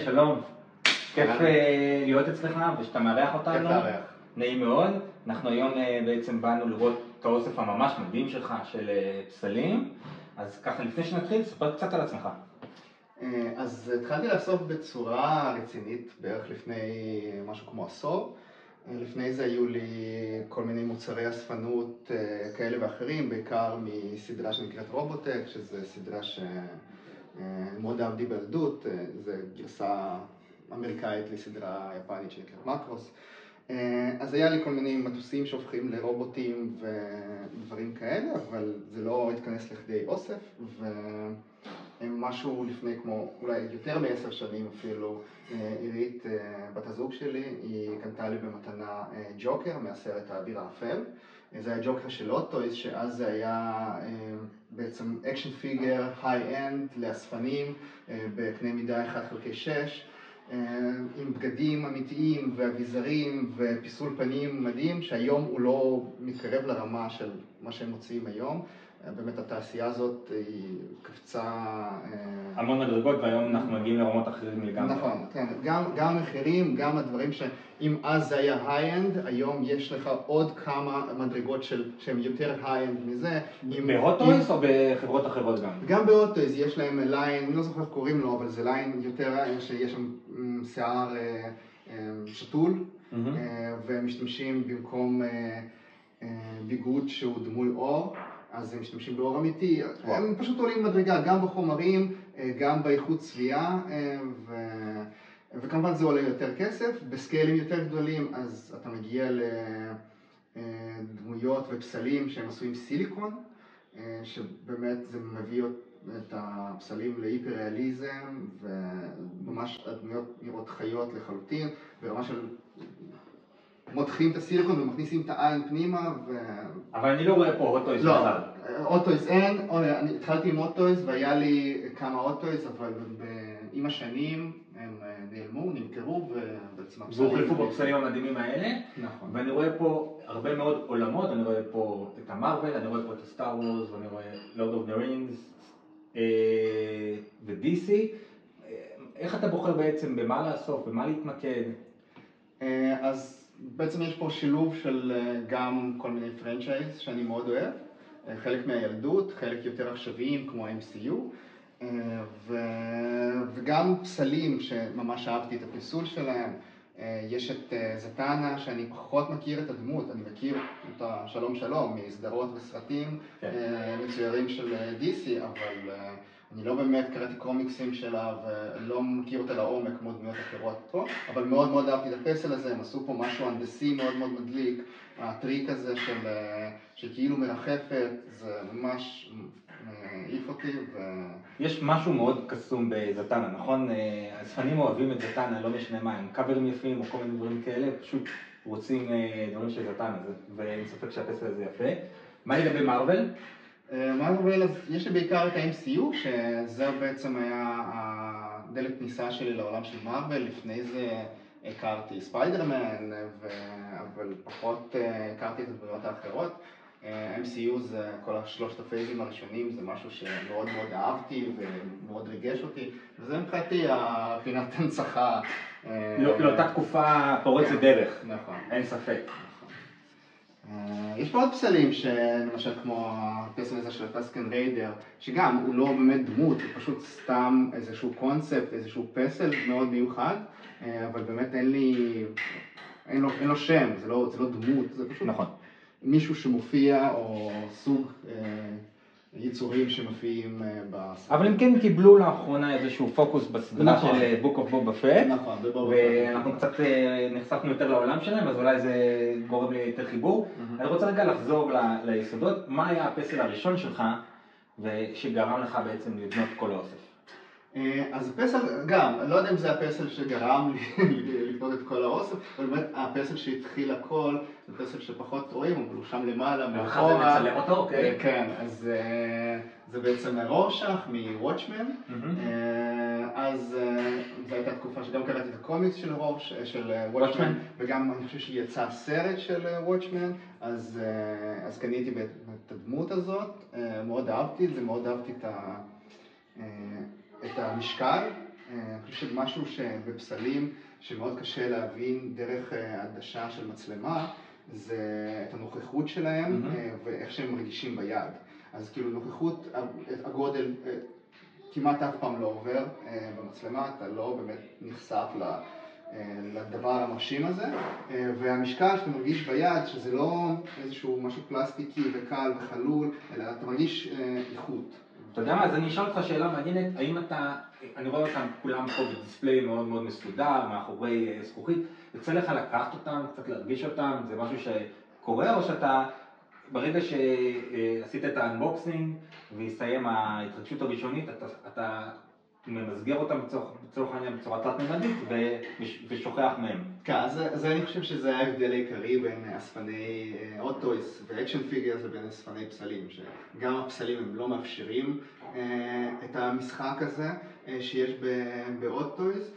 שלום. כיף להיות אצלך ושאתה מארח אותנו. כיף לארח. נעים מאוד. אנחנו היום בעצם באנו לראות את האוסף הממש מדהים שלך של פסלים. אז ככה לפני שנתחיל, ספר קצת על עצמך. אז התחלתי לאסוף בצורה רצינית בערך לפני משהו כמו עשור. לפני זה היו לי כל מיני מוצרי אספנות כאלה ואחרים, בעיקר מסדרה שנקראת רובוטק, שזו סדרה שמאוד אהבתי בילדות, זו גרסה אמריקאית לסדרה יפנית שנקראת מקרוס. אז היה לי כל מיני מטוסים שהופכים לרובוטים ודברים כאלה, אבל זה לא התכנס לכדי אוסף, ומשהו לפני כמו אולי יותר מ10 שנים אפילו, עירית, בת הזוג שלי, היא קנתה לי במתנה ג'וקר מהסרט האביר האפל. זה היה ג'וקר של אוטויז, שאז זה היה בעצם אקשן פיגר, היי-אנד, לאספנים, בקנה מידה 1/6. עם בגדים אמיתיים ואביזרים ופיסול פנים מדהים, שהיום הוא לא מתקרב לרמה של מה שהם מוציאים היום. באמת התעשייה הזאת היא קפצה המון מדרגות, והיום אנחנו מגיעים לרמות אחרים לגמרי. נכון, כן. גם המחירים, גם הדברים שאם אז זה היה היי-אנד, היום יש לך עוד כמה מדרגות שהן יותר היי-אנד מזה. בהוטויז או בחברות אחרות גם? גם בהוטויז יש להם ליין, אני לא זוכר איך קוראים לו, אבל זה ליין יותר שיש שם שיער שתול, ומשתמשים במקום ביגוד שהוא דמוי אור, אז הם משתמשים באור אמיתי. הם פשוט עולים מדרגה, גם בחומרים, גם באיכות צביעה, וכמובן זה עולה יותר כסף. בסקיילים יותר גדולים, אז אתה מגיע לדמויות ופסלים שהם עשויים סיליקון, שבאמת זה מביא את הפסלים להיפר-ריאליזם, וממש הדמויות נראות חיות לחלוטין, ברמה של מותחים את הסיליקון ומכניסים את העין פנימה. אבל אני לא רואה פה אוטויז. לא, אוטויז אין. אני התחלתי עם אוטויז והיה לי כמה אוטויז, אבל עם השנים הם נעלמו, נמכרו ובעצם הפסלים. והוחלפו בפסלים המדהימים האלה. נכון. ואני רואה פה הרבה מאוד עולמות, אני רואה פה את המרוול, אני רואה פה את הסטאר וורס, ואני רואה לורד אוף דה רינגס ו-DC. איך אתה בוחר בעצם במה לאסוף, במה להתמקד? אז בעצם יש פה שילוב של גם כל מיני פרנצ'ייז שאני מאוד אוהב, חלק מהילדות, חלק יותר עכשוויים כמו MCU, וגם פסלים שממש אהבתי את הפיסול שלהם. יש את זטאנה שאני פחות מכיר את הדמות, אני מכיר את שלום שלום מסדרות וסרטים מצוירים של DC, אבל אני לא באמת קראתי קומיקסים שלה ולא מכיר אותה לעומק כמו דמויות אחרות פה, אבל מאוד מאוד אהבתי את הפסל הזה. הם עשו פה משהו הנדסי מאוד מאוד מדליק, הטריק הזה של כאילו מרחפת, זה ממש העיף אותי. יש משהו מאוד קסום בזטאנה, נכון? הספנים אוהבים את זטאנה, לא משנה מה, הם קאברים יפים או כל מיני דברים כאלה, פשוט רוצים דברים של זטאנה, ואין ספק שהפסל הזה יפה. מה לגבי מרוול? מרוול, אז יש לי בעיקר את ה-MCU, שזה בעצם היה הדלת כניסה שלי לעולם של מרוול. לפני זה הכרתי ספיידרמן, אבל פחות הכרתי את הדמויות האחרות. MCU זה כל השלושת הפייזים הראשונים, זה משהו שמאוד מאוד אהבתי ומאוד ריגש אותי, וזה מבחינתי הפינת הנצחה. לאותה תקופה פורצת דרך. נכון. אין ספק. יש פה עוד פסלים שלמשל כמו הפסל הזה של הטסקן ריידר, שגם הוא לא באמת דמות, הוא פשוט סתם איזשהו קונספט, איזשהו פסל מאוד מיוחד, אבל באמת אין לו שם, זה לא דמות, זה פשוט נכון. מישהו שמופיע או סוג יצורים שמופיעים בסרט. אבל הם כן קיבלו לאחרונה איזשהו פוקוס בסדרה של בוק אוף בובה פט. נכון, ואנחנו קצת נחשפנו יותר לעולם שלהם, אז אולי זה גורם לי יותר חיבור. אני רוצה רגע לחזור ליסודות. מה היה הפסל הראשון שלך שגרם לך בעצם לבנות כל האוסף? אז הפסל, גם, אני לא יודע אם זה הפסל שגרם לי לקנות את כל האוסף, אבל באמת הפסל שהתחיל הכל, זה פסל שפחות רואים, אבל הוא שם למעלה, מאחורה. זה מצלם אותו, אוקיי. כן, אז זה בעצם רורשך מוואטשמן. אז זו הייתה תקופה שגם קראתי את הקומיקס של וואטשמן, וגם אני חושב שיצא סרט של וואטשמן, אז קניתי את הדמות הזאת, מאוד אהבתי את זה, מאוד אהבתי את המשקל, אני חושב שמשהו שבפסלים שמאוד קשה להבין דרך עדשה של מצלמה, זה את הנוכחות שלהם ואיך שהם מרגישים ביד. אז כאילו נוכחות, הגודל כמעט אף פעם לא עובר במצלמה, אתה לא באמת נחשף לדבר המרשים הזה, והמשקל שאתה מרגיש ביד, שזה לא איזשהו משהו פלסטיקי וקל וחלול, אלא אתה מרגיש איכות. אתה יודע מה, אז אני אשאל אותך שאלה מעניינת, האם אתה, אני רואה אותם כולם פה בדיספליי מאוד מאוד מסודר, מאחורי זכוכית, יוצא לך לקחת אותם, קצת להרגיש אותם, זה משהו שקורה, או שאתה ברגע שעשית את האנבוקסינג והסתיים ההתרגשות הראשונית, אתה ממסגר אותם בצורך העניין בצורה תלת-ממדית ושוכח מהם? כן, אז אני חושב שזה ההבדל העיקרי בין אספני אוטויס ואקשן פיגרס ובין אספני פסלים, שגם הפסלים הם לא מאפשרים את המשחק הזה שיש באוטויס,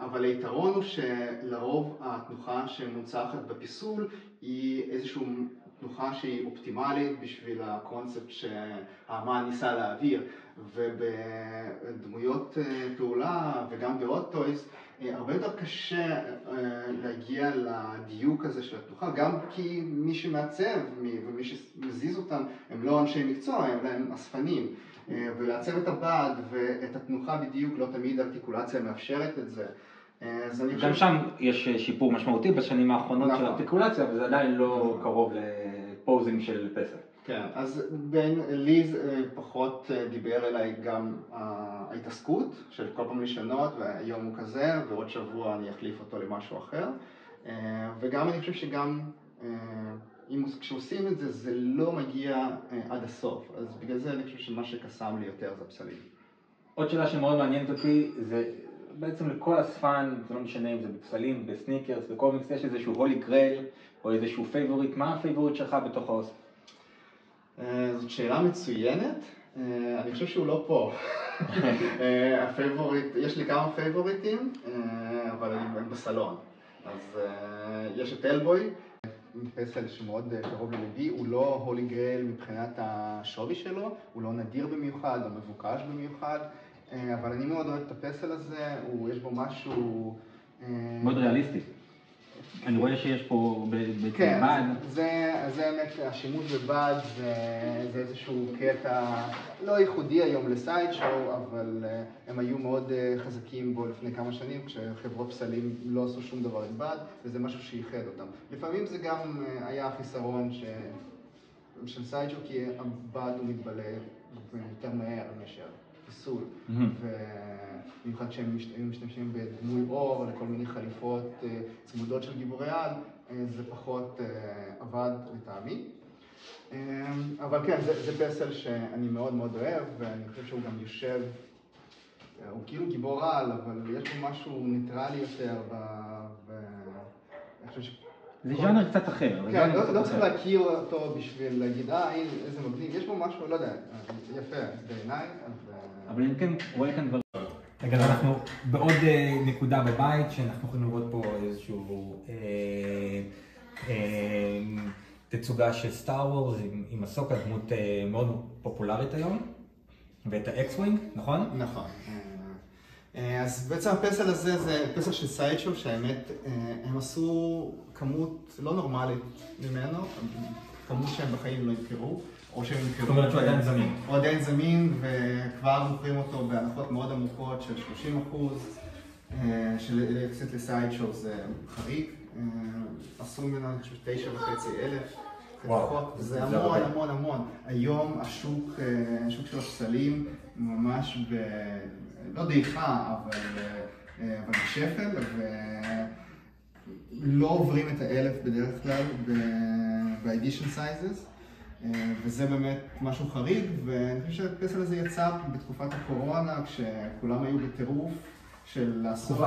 אבל היתרון הוא שלרוב התנוחה שמונצחת בפיסול היא איזושהי תנוחה שהיא אופטימלית בשביל הקונספט שהאמן ניסה להעביר, ובדמויות פעולה וגם באוטויס הרבה יותר קשה להגיע לדיוק הזה של התנוחה, גם כי מי שמעצב ומי שמזיז אותם הם לא אנשי מקצוע, הם אספנים, ולעצב את הבד ואת התנוחה בדיוק לא תמיד הארטיקולציה מאפשרת את זה. גם שם יש שיפור משמעותי בשנים האחרונות של הארטיקולציה, וזה עדיין לא קרוב לפוזינג של פסל. כן, אז לי פחות דיבר אליי גם ההתעסקות של כל פעם לשנות, והיום הוא כזה, ועוד שבוע אני אחליף אותו למשהו אחר. וגם אני חושב שגם כשעושים את זה, זה לא מגיע עד הסוף. אז בגלל זה אני חושב שמה שקסם לי יותר זה הפסלים. עוד שאלה שמאוד מעניינת אותי, זה בעצם לכל אספן, זה לא משנה אם זה בפסלים, בסניקרס, בקומיקס, יש איזשהו הולי גרייל או איזשהו פייבוריט. מה הפייבוריט שלך בתוך האוסף? זאת שאלה מצוינת, אני חושב שהוא לא פה. הפייבוריט, יש לי כמה פייבוריטים, אבל הם בסלון. אז יש את אלבוי, פסל שמאוד קרוב ללבי, הוא לא הולי גרייל מבחינת השווי שלו, הוא לא נדיר במיוחד או מבוקש במיוחד, אבל אני מאוד אוהב את הפסל הזה, יש בו משהו מאוד ריאליסטי. אני רואה שיש פה בבד. כן, זה האמת, השימוש בבד זה איזשהו קטע לא ייחודי היום לסייד שואו, אבל הם היו מאוד חזקים בו לפני כמה שנים, כשחברות פסלים לא עשו שום דבר עם בד, וזה משהו שייחד אותם. לפעמים זה גם היה החיסרון של סייד שואו, כי הבד הוא מתבלה יותר מהר מאשר פיסול, ובמיוחד שהם משתמשים בדמוי אור לכל מיני חליפות צמודות של גיבורי על, זה פחות עבד לטעמי. אבל כן, זה פסל שאני מאוד מאוד אוהב, ואני חושב שהוא גם יושב, הוא כאילו גיבור על, אבל יש בו משהו ניטרלי יותר, ואני חושב זה ז'אנר קצת אחר. כן, לא צריך להכיר אותו בשביל להגיד, איזה מגניב, יש בו משהו, לא יודע, יפה בעיניי. אבל אני כן רואה כאן דברים. רגע, אנחנו בעוד נקודה בבית, שאנחנו יכולים לראות פה איזשהו תצוגה של סטאר וורס עם הסוקה, דמות מאוד פופולרית היום, ואת האקס-ווינג, נכון? נכון. אז בעצם הפסל הזה זה פסל של סייד שואו, שהאמת הם עשו כמות לא נורמלית ממנו, כמות שהם בחיים לא ימכרו, או שהם ימכרו. זאת אומרת שהוא עדיין זמין. הוא עדיין זמין, וכבר מוכרים אותו בהנחות מאוד עמוקות של 30%, של קצת לסייד שואו זה חריג, עשו ממנו 9,500. זה המון המון המון. היום השוק של הפסלים ממש לא דעיכה, אבל בשפל, ולא עוברים את 1,000 בדרך כלל ב-edition sizes, וזה באמת משהו חריג, ואני חושב שהפסל הזה יצא בתקופת הקורונה, כשכולם היו בטירוף של לעשות...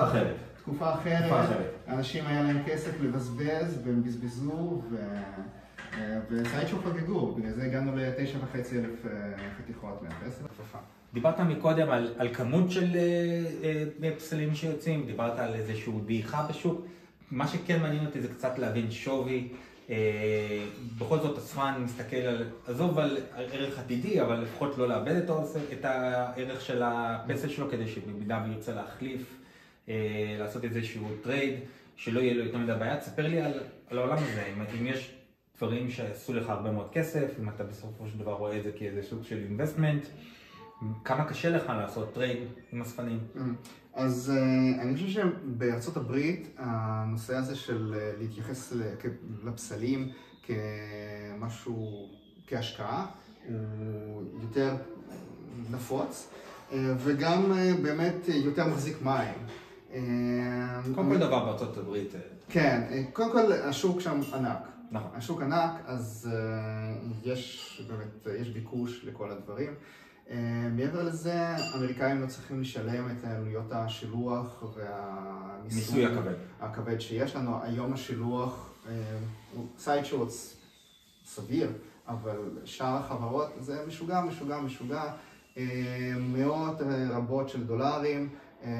תקופה אחרת. אנשים היה להם כסף לבזבז, והם בזבזו, וסייד שואו חגגו, בגלל זה הגענו ל9,500 חתיכות מהפסל. דיברת מקודם על כמות של פסלים שיוצאים, דיברת על איזשהו דעיכה בשוק. מה שכן מעניין אותי זה קצת להבין שווי בכל זאת אספן מסתכל על, עזוב על ערך עתידי, אבל לפחות לא לאבד את הערך של הפסל שלו, כדי שבמידה וירצה להחליף, לעשות איזשהו טרייד, שלא יהיה לו יותר מדי בעיה. תספר לי על העולם הזה, אם יש דברים שעשו לך הרבה מאוד כסף, אם אתה בסופו של דבר רואה את זה כאיזה סוג של investment, כמה קשה לך לעשות טרייד עם אספנים? אז אני חושב שבארצות הברית הנושא הזה של להתייחס לפסלים כמשהו, כהשקעה, הוא יותר נפוץ וגם באמת יותר מחזיק מים. קודם כל דבר בארצות הברית. כן, קודם כל השוק שם ענק. נכון. השוק ענק, אז יש באמת, יש ביקוש לכל הדברים. מעבר לזה, אמריקאים לא צריכים לשלם את עלויות השילוח והמיסוי הכבד שיש לנו. היום השילוח הוא סייד שורטס סביר, אבל שאר החברות זה משוגע. מאות רבות של דולרים,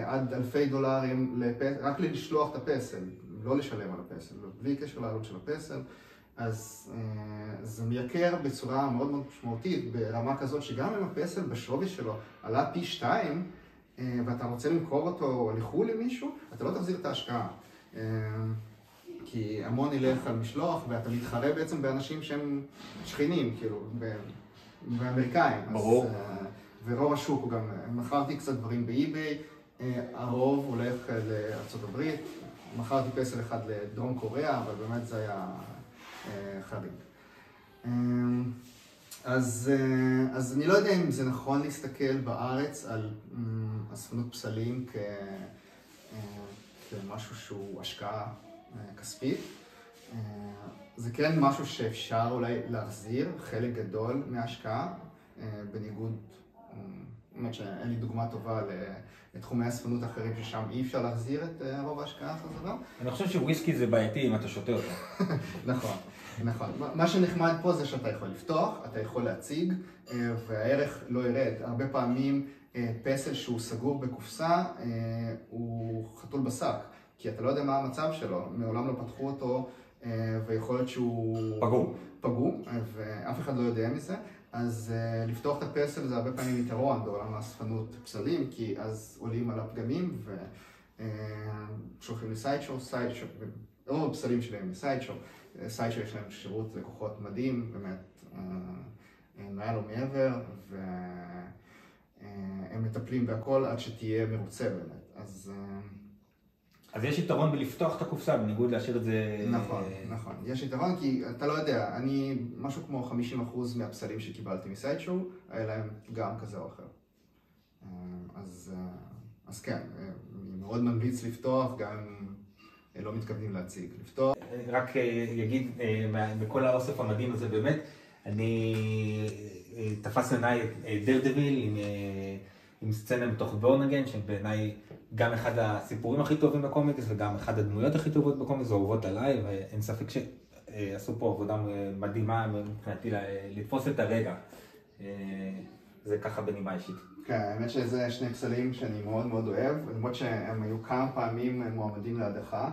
עד אלפי דולרים רק לשלוח את הפסל, לא לשלם על הפסל, בלי קשר לעלות של הפסל. אז זה מייקר בצורה מאוד מאוד משמעותית, ברמה כזאת שגם אם הפסל בשווי שלו עלה פי 2, ואתה רוצה למכור אותו לחו"ל למישהו, אתה לא תחזיר את ההשקעה. כי המון ילך על משלוח, ואתה מתחרה בעצם באנשים שהם שכנים, כאילו, באמריקאים. ברור. ורוב השוק הוא גם, מכרתי קצת דברים באי-ביי, הרוב הולך לארצות הברית, מכרתי פסל אחד לדרום קוריאה, אבל באמת זה היה חריג. אז אני לא יודע אם זה נכון להסתכל בארץ על אספנות פסלים כמשהו שהוא השקעה כספית. זה כן משהו שאפשר אולי להחזיר חלק גדול מההשקעה, בניגוד, באמת שאין לי דוגמה טובה לתחומי אספנות אחרים ששם אי אפשר להחזיר את רוב ההשקעה חזרה. אני חושב שוויסקי זה בעייתי אם אתה שותה אותו. נכון. נכון. מה שנחמד פה זה שאתה יכול לפתוח, אתה יכול להציג, והערך לא ירד. הרבה פעמים פסל שהוא סגור בקופסה, הוא חתול בשק, כי אתה לא יודע מה המצב שלו, מעולם לא פתחו אותו, ויכול להיות שהוא פגום, ואף אחד לא יודע מזה. אז לפתוח את הפסל זה הרבה פעמים יתרון בעולם האספנות פסלים, כי אז עולים על הפגמים ושולחים לסיידשו, רוב הפסלים שלהם לסיידשו. סיידשו יש להם שירות לקוחות מדהים, באמת מעל ומעבר, והם מטפלים בהכל עד שתהיה מרוצה באמת. אז יש יתרון בלפתוח את הקופסה, בניגוד להשאיר את זה... נכון. יש יתרון כי אתה לא יודע, אני משהו כמו 50% מהפסלים שקיבלתי מסיידשו, היה להם גם כזה או אחר. אז כן, אני מאוד ממליץ לפתוח, גם אם לא מתכוונים להציג. לפתוח. רק יגיד, בכל האוסף המדהים הזה באמת, תפס עיניי דרדוויל עם סצנה מתוך בורנגן, שבעיניי גם אחד הסיפורים הכי טובים בקומיקס וגם אחד הדמויות הכי טובות בקומיקס, אהובות עליי, ואין ספק שעשו פה עבודה מדהימה מבחינתי לתפוס את הרגע. זה ככה בנימה אישית. כן, האמת שזה שני פסלים שאני מאוד מאוד אוהב, למרות שהם היו כמה פעמים מועמדים להדחה,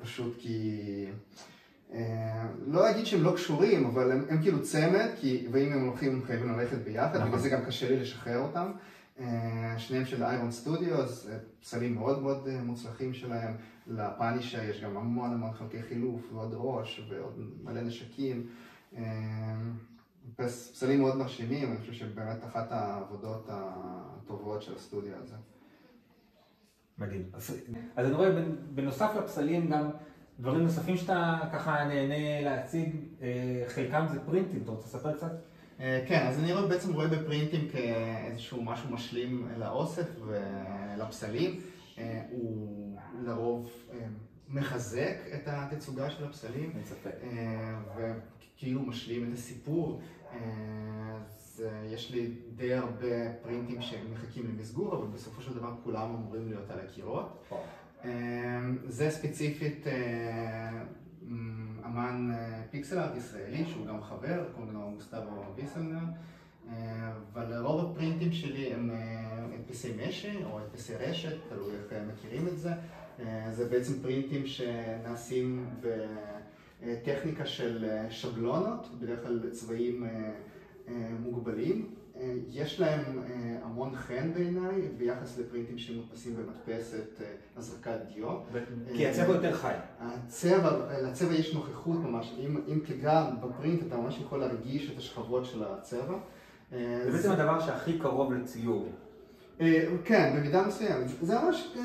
פשוט כי... לא אגיד שהם לא קשורים, אבל הם כאילו צמד, ואם הם הולכים הם חייבים ללכת ביחד, בגלל זה גם קשה לי לשחרר אותם. שניהם של איירון סטודיוס, פסלים מאוד מאוד מוצלחים שלהם. לפאנישר יש גם המון חלקי חילוף ועוד ראש ועוד מלא נשקים. פסלים מאוד מרשימים, אני חושב שבאמת אחת העבודות הטובות של הסטודיו הזה. מדהים. אז אני רואה בנוסף לפסלים גם דברים נוספים שאתה ככה נהנה להציג, חלקם זה פרינטים, אתה רוצה לספר קצת? כן, אז אני בעצם רואה בפרינטים כאיזשהו משהו משלים לאוסף ולפסלים. הוא לרוב מחזק את התצוגה של הפסלים, וכאילו משלים את הסיפור. אז יש לי די הרבה פרינטים שמחכים למסגור, אבל בסופו של דבר כולם אמורים להיות על הקירות. זה ספציפית אמן פיקסל ארט ישראלי, שהוא גם חבר, קוראים לו גוסטבו ויסלנר, אבל רוב הפרינטים שלי הם הדפסי משי או הדפסי רשת, תלוי איך מכירים את זה. זה בעצם פרינטים שנעשים טכניקה של שבלונות, בדרך כלל צבעים מוגבלים. יש להם המון חן בעיניי ביחס לפרינטים שמודפסים במדפסת הזרקת דיו. כי הצבע יותר חי. לצבע יש נוכחות ממש. אם תיגע בפרינט אתה ממש יכול להרגיש את השכבות של הצבע. זה בעצם הדבר שהכי קרוב לציור. כן, במידה מסוימת. זה ממש...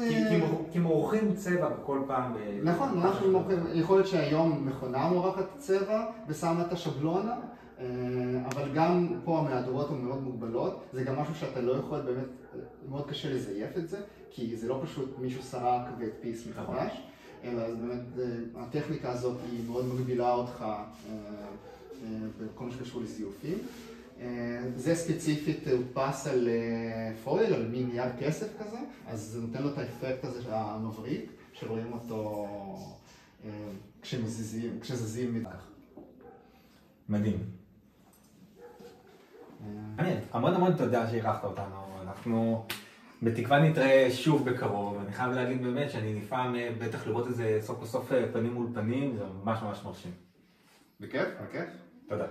כי מורחים צבע בכל פעם. נכון, ממש מורחים. יכול להיות שהיום מכונה מורחת צבע ושמה את השבלונה, אבל גם פה המהדורות הן מאוד מוגבלות. זה גם משהו שאתה לא יכול באמת, מאוד קשה לזייף את זה, כי זה לא פשוט מישהו סרק והדפיס מחדש, אלא באמת הטכניקה הזאת היא מאוד מגבילה אותך בכל מה שקשור לזיופים. זה ספציפית הודפס על פויל, על מין נייר כסף כזה, אז זה נותן לו את האפקט הזה המבריק, שרואים אותו כשזזים מכך. מדהים. המון תודה שאירחת אותנו. אנחנו בתקווה נתראה שוב בקרוב. אני חייב להגיד באמת שאני נפעם בטח לראות את זה סוף בסוף פנים מול פנים, זה ממש מרשים. בכיף, בכיף. תודה.